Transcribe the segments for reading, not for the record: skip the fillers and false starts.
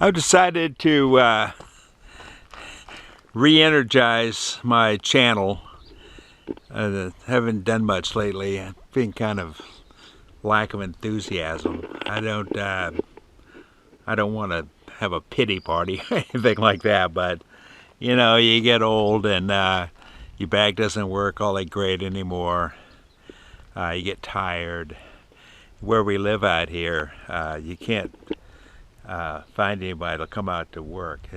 I've decided to re-energize my channel. Haven't done much lately. I've been kind of lack of enthusiasm. I don't want to have a pity party or anything like that, but you know, you get old and your back doesn't work all that great anymore. You get tired. Where we live out here, you can't find anybody to come out to work.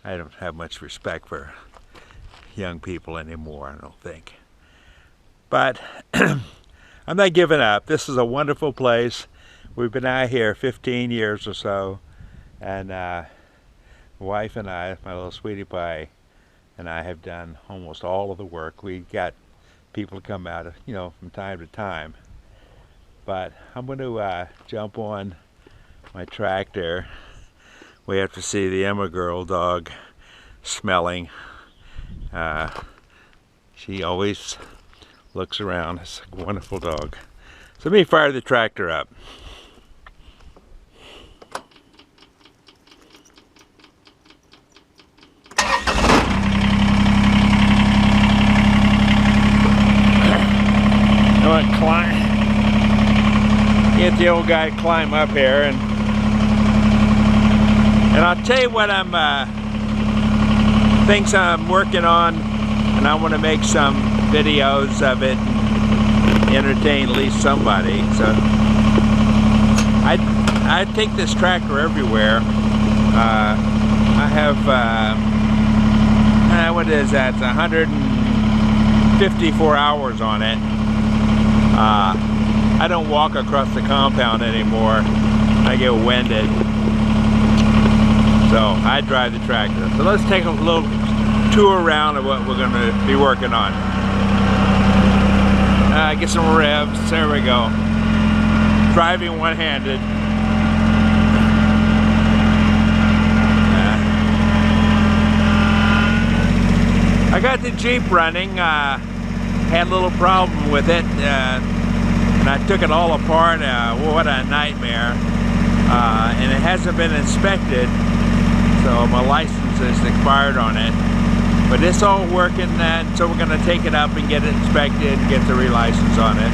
I don't have much respect for young people anymore, I don't think. But I'm not giving up. This is a wonderful place. We've been out here 15 years or so, and my wife and I, my little sweetie pie, and I have done almost all of the work. We got people to come out, you know, from time to time. But I'm going to jump on my tractor. We have to see the Emma girl dog smelling. She always looks around. It's a wonderful dog. So let me fire the tractor up. I'm gonna climb. Get the old guy to climb up here, and I'll tell you what things I'm working on, and I want to make some videos of it and entertain at least somebody. So I take this tractor everywhere. I have what is that? It's 154 hours on it. I don't walk across the compound anymore. I get winded. So I drive the tractor. So let's take a little tour around of what we're going to be working on. Get some revs. There we go. Driving one-handed. I got the Jeep running. Had a little problem with it. And I took it all apart. What a nightmare. And it hasn't been inspected, so my license is expired on it. But it's all working, and so we're going to take it up and get it inspected and get the relicense on it.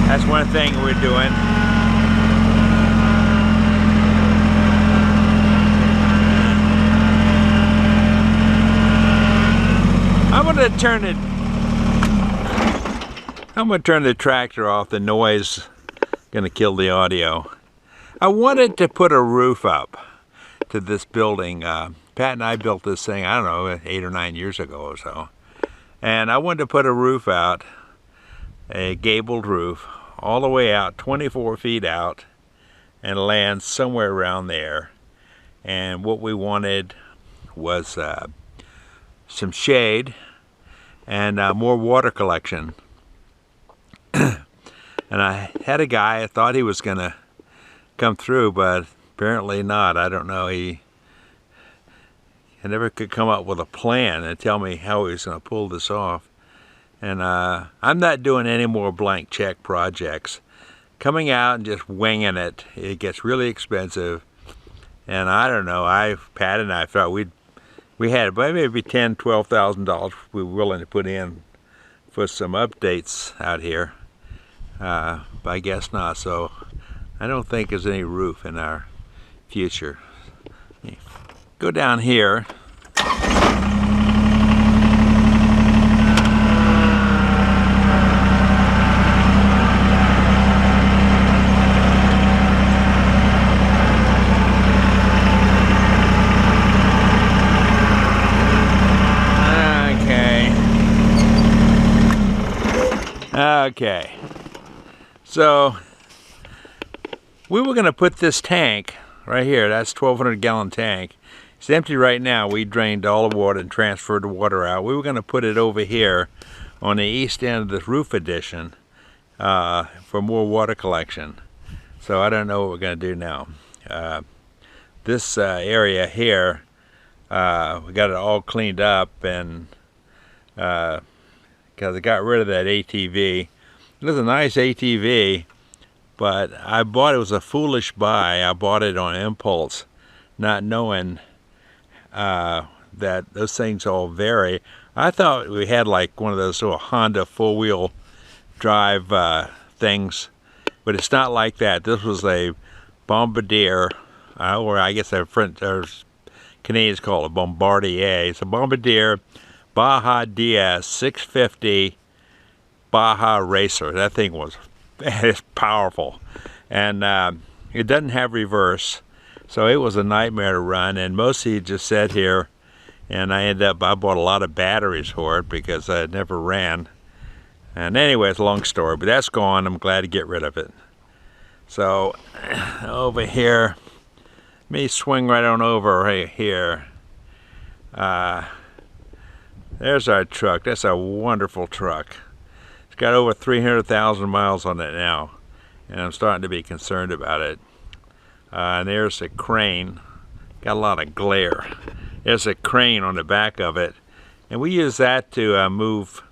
That's one thing we're doing. I'm going to turn the tractor off. The noise is going to kill the audio. I wanted to put a roof up to this building. Pat and I built this thing, I don't know, 8 or 9 years ago or so. And I wanted to put a roof out, a gabled roof, all the way out, 24 feet out, and land somewhere around there. And what we wanted was some shade and more water collection. And I had a guy, I thought he was going to come through, but apparently not. I don't know. He never could come up with a plan and tell me how he was going to pull this off. And I'm not doing any more blank check projects. Coming out and just winging it, it gets really expensive. And I don't know, Pat and I thought we had maybe $10,000, $12,000 we were willing to put in for some updates out here. But I guess not, so I don't think there's any roof in our future. Go down here. Okay. So we were going to put this tank right here. That's 1,200 gallon tank. It's empty right now. We drained all the water and transferred the water out. We were going to put it over here on the east end of this roof addition for more water collection. So I don't know what we're going to do now. This area here, we got it all cleaned up, and because I got rid of that ATV. It was a nice ATV, But I bought it was a foolish buy. I bought it on impulse, not knowing that those things all vary. I thought we had like one of those little Honda four-wheel drive things, but it's not like that. This was a Bombardier, or I guess our Canadians call it Bombardier. It's a Bombardier Baja DS 650 Baja Racer. That thing was it's powerful, and it doesn't have reverse, so it was a nightmare to run. And mostly it just sat here, and I bought a lot of batteries for it because I never ran. And anyway, it's a long story, but that's gone. I'm glad to get rid of it. So over here, let me swing right on over right here. There's our truck. That's a wonderful truck. It's got over 300,000 miles on it now, and I'm starting to be concerned about it. And there's a crane. Got a lot of glare. There's a crane on the back of it, and we use that to move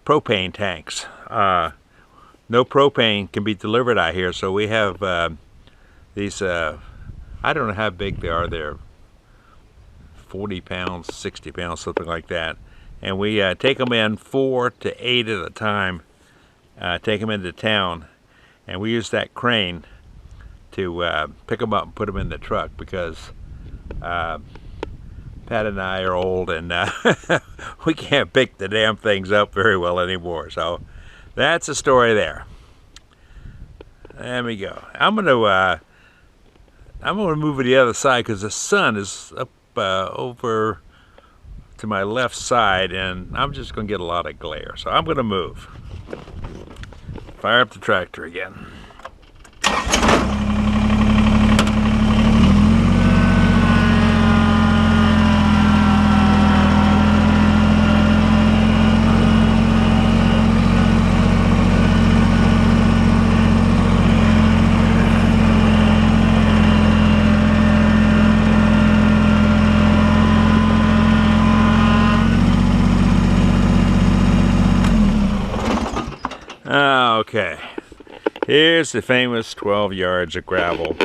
propane tanks. No propane can be delivered out here, so we have these, I don't know how big they are. They're 40 pounds, 60 pounds, something like that. And we take them in 4 to 8 at a time, take them into town, and we use that crane to pick them up and put them in the truck because Pat and I are old, and we can't pick the damn things up very well anymore. So that's the story there. There we go. I'm gonna move to the other side because the sun is up over to my left side, and I'm just gonna get a lot of glare. So I'm gonna move. Fire up the tractor again. Okay, here's the famous 12 yards of gravel,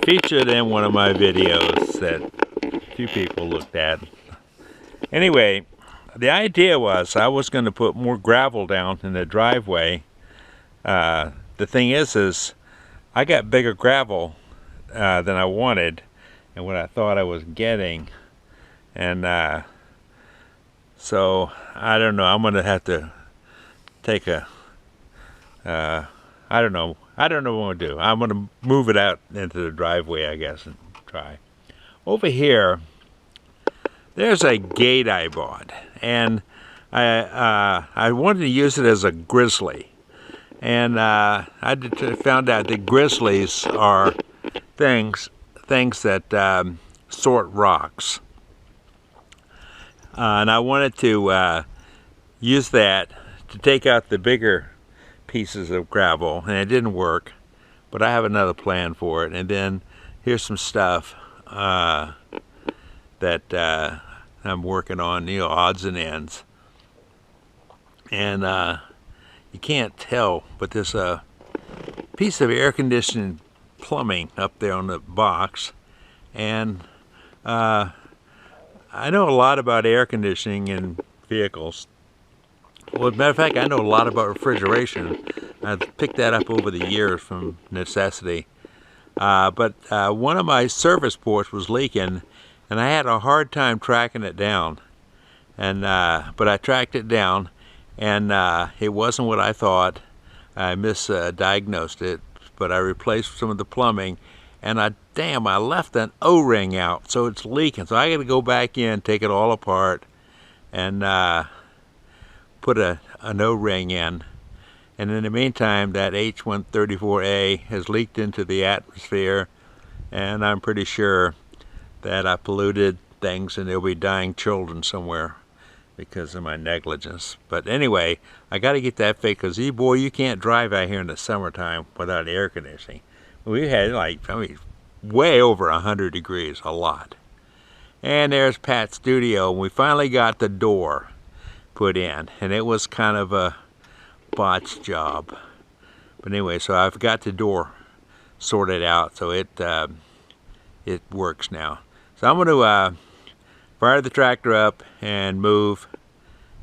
featured in one of my videos that a few people looked at. Anyway, the idea was I was going to put more gravel down in the driveway. The thing is I got bigger gravel than I wanted and what I thought I was getting, and so I don't know. I'm going to have to take a I don't know what I'm going to do. I'm going to move it out into the driveway, I guess, and try. Over here, there's a gate I bought, and I wanted to use it as a grizzly. And I found out that grizzlies are things that sort rocks. And I wanted to use that to take out the bigger pieces of gravel, and it didn't work, but I have another plan for it. And then here's some stuff that I'm working on, odds and ends. And you can't tell, but there's a piece of air conditioning plumbing up there on the box, and I know a lot about air conditioning in vehicles. Well, as a matter of fact, I know a lot about refrigeration. I've picked that up over the years from necessity. But one of my service ports was leaking, and I had a hard time tracking it down. And but I tracked it down, and it wasn't what I thought. I misdiagnosed it, but I replaced some of the plumbing, and I left an O-ring out, so it's leaking. So I got to go back in, take it all apart, and put an O-ring in. And in the meantime, that H134A has leaked into the atmosphere, and I'm pretty sure that I polluted things, and there'll be dying children somewhere because of my negligence. But anyway, I got to get that fixed, because boy, you can't drive out here in the summertime without air conditioning. We had way over 100 degrees, a lot. And there's Pat's studio, and we finally got the door put in, and it was kind of a botched job, But anyway, so I've got the door sorted out, so it works now. So I'm going to fire the tractor up and move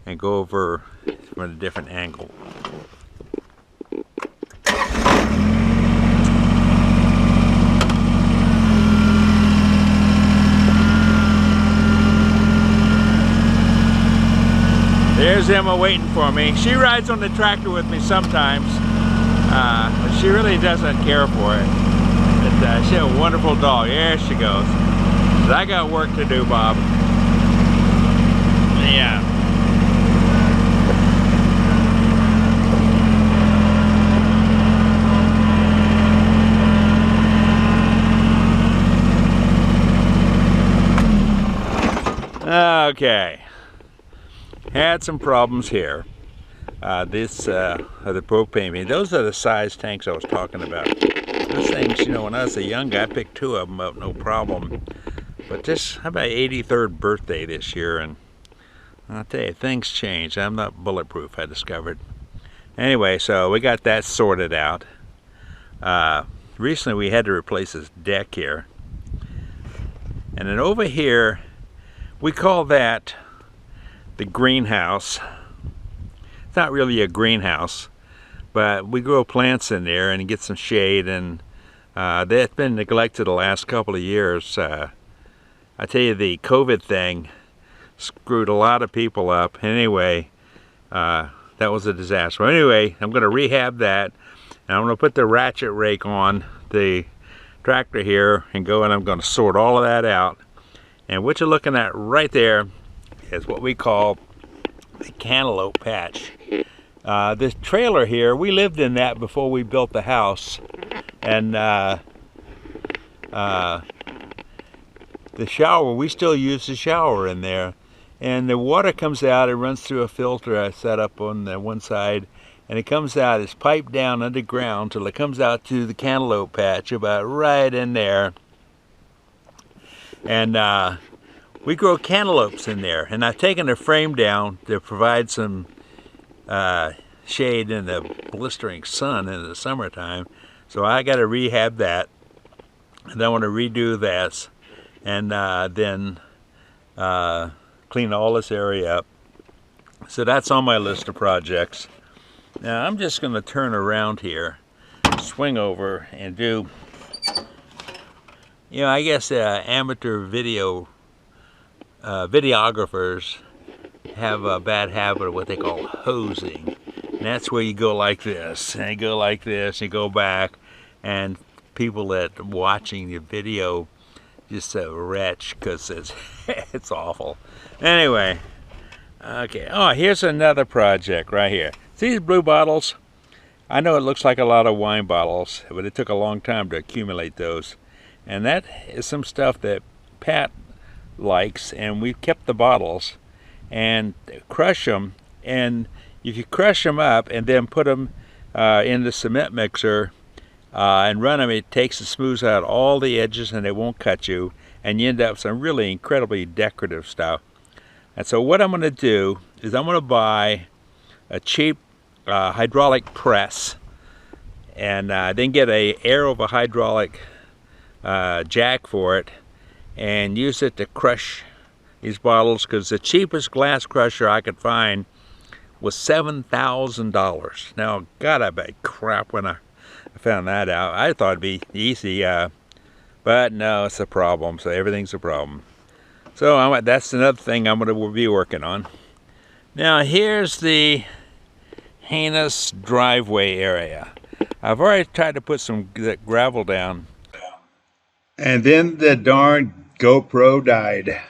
and go over from a different angle. There's Emma waiting for me. She rides on the tractor with me sometimes, but she really doesn't care for it. But she's a wonderful dog. There she goes. But I got work to do, Bob. Yeah. Okay. Had some problems here. This are the propane. Those are the size tanks I was talking about. Those things, you know, when I was a young guy, I picked 2 of them up, no problem. But this, I'm my 83rd birthday this year, and I'll tell you, things change. I'm not bulletproof, I discovered. Anyway, so we got that sorted out. Recently we had to replace this deck here. And then over here, we call that the greenhouse. It's not really a greenhouse, but we grow plants in there and get some shade, and that's been neglected the last couple of years. I tell you, the COVID thing screwed a lot of people up. Anyway, that was a disaster. Anyway, I'm going to rehab that, and I'm going to put the ratchet rake on the tractor here and go, and I'm going to sort all of that out. And what you're looking at right there is what we call the cantaloupe patch. This trailer here, we lived in that before we built the house, and the shower, we still use the shower in there, and the water comes out, it runs through a filter I set up on the one side, and it comes out, it's piped down underground till it comes out to the cantaloupe patch about right in there. And we grow cantaloupes in there, and I've taken the frame down to provide some shade in the blistering sun in the summertime. So I got to rehab that, and I want to redo this, and then clean all this area up. So that's on my list of projects. Now I'm just going to turn around here, swing over, and do, you know, I guess amateur videographers have a bad habit of what they call hosing. And that's where you go like this, and you go like this, and you go back, and people that are watching the video just retch because it's awful. Anyway, okay. Oh, here's another project right here. See these blue bottles? I know it looks like a lot of wine bottles, but it took a long time to accumulate those. And that is some stuff that Pat likes, and we've kept the bottles and crush them. And if you crush them up and then put them in the cement mixer and run them, it takes and smooths out all the edges, and it won't cut you, and you end up with some really incredibly decorative stuff. And so what I'm going to do is I'm going to buy a cheap hydraulic press, and then get a air over hydraulic jack for it, and use it to crush these bottles, because the cheapest glass crusher I could find was $7,000. Now, God, I bet crap when I found that out. I thought it'd be easy, but no, it's a problem. So everything's a problem. So that's another thing I'm going to be working on. Now, here's the heinous driveway area. I've already tried to put some gravel down, and then the darn GoPro died.